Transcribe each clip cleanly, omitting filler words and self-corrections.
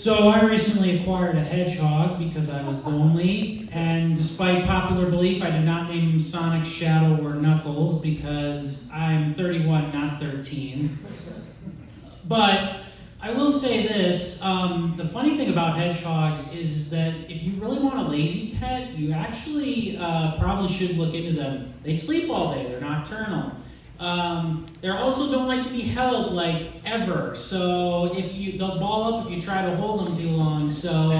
So I recently acquired a hedgehog because I was lonely, and despite popular belief, I did not name him Sonic, Shadow, or Knuckles because I'm 31, not 13. But I will say this, the funny thing about hedgehogs is that if you really want a lazy pet, you actually probably should look into them. They sleep all day, they're nocturnal. They also don't like to be held, like, ever. So they'll ball up if you try to hold them too long. So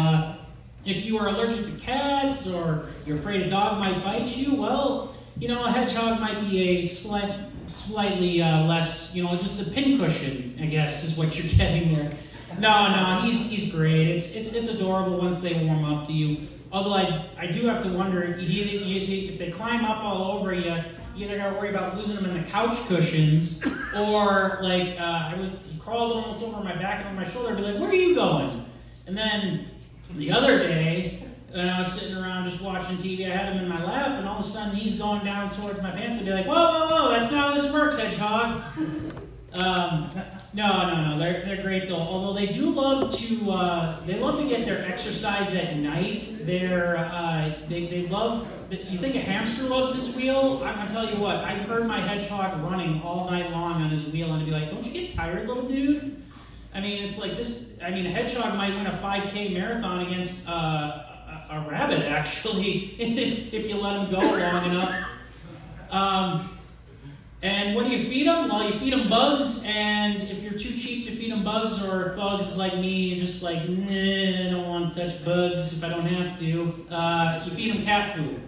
if you are allergic to cats or you're afraid a dog might bite you, well, a hedgehog might be a slightly less, just a pincushion, I guess, is what you're getting there. No, he's great. It's adorable once they warm up to you. Although I do have to wonder, if they climb up all over you, you either got to worry about losing them in the couch cushions, or he crawled almost over my back and over my shoulder. I'd be like, "Where are you going?" And then the other day, when I was sitting around just watching TV, I had him in my lap, and all of a sudden he's going down towards my pants. I'd be like, "Whoa, that's not how this works, hedgehog." No, they're great though. Although they do love to get their exercise at night. They love. You think a hamster loves its wheel? I'm gonna tell you what. I've heard my hedgehog running all night long on his wheel, and I'd be like, "Don't you get tired, little dude?" I mean, it's like this. I mean, a hedgehog might win a 5K marathon against a rabbit, actually, if you let him go long enough. And what do you feed them? Well, you feed them bugs, and if you're too cheap to feed them bugs, or bugs like me, you're just like, I don't want to touch bugs if I don't have to, you feed them cat food.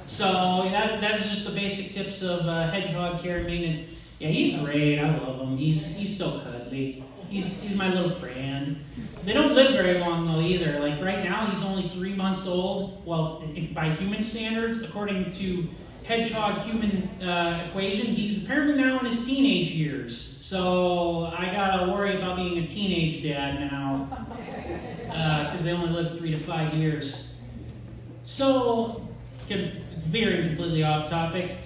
So that's just the basic tips of hedgehog care and maintenance. Yeah, he's great. I love him. He's so cuddly. He's my little friend. They don't live very long though either. Like right now, he's only 3 months old. Well, by human standards, according to hedgehog-human equation, he's apparently now in his teenage years. So I gotta worry about being a teenage dad now, because they only live 3 to 5 years. So, veering completely off topic.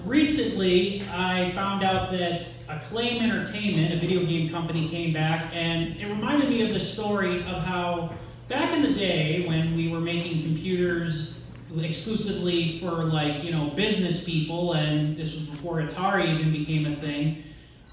Recently, I found out that Acclaim Entertainment, a video game company, came back, and it reminded me of the story of how back in the day when we were making computers exclusively for business people, and this was before Atari even became a thing.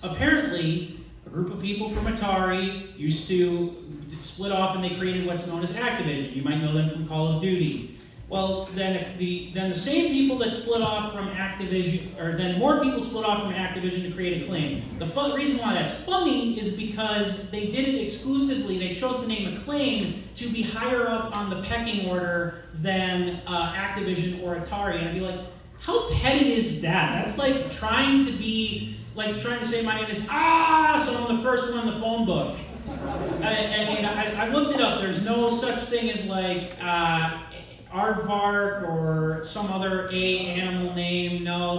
Apparently, a group of people from Atari used to split off and they created what's known as Activision. You might know them from Call of Duty. Well, then the same people that split off from Activision, or then more people split off from Activision to create Acclaim. The reason why that's funny is because they did it exclusively. They chose the name Acclaim to be higher up on the pecking order than Activision or Atari. And I'd be like, how petty is that? That's like trying to say my name is so I'm the first one in the phone book. I looked it up. There's no such thing as Aardvark or some other animal name. No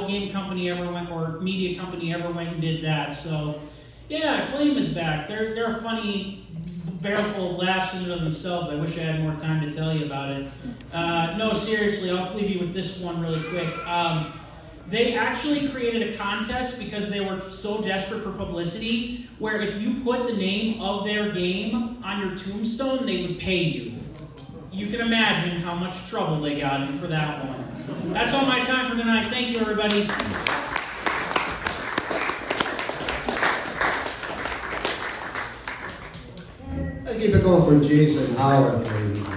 game company ever went, or media company ever went and did that. So, yeah, Acclaim is back. They're funny, bareful laughs into themselves. I wish I had more time to tell you about it. No, seriously, I'll leave you with this one really quick. They actually created a contest because they were so desperate for publicity, where if you put the name of their game on your tombstone, they would pay you. You can imagine how much trouble they got in for that one. That's all my time for tonight. Thank you, everybody. I keep it going for Jason Howard, please.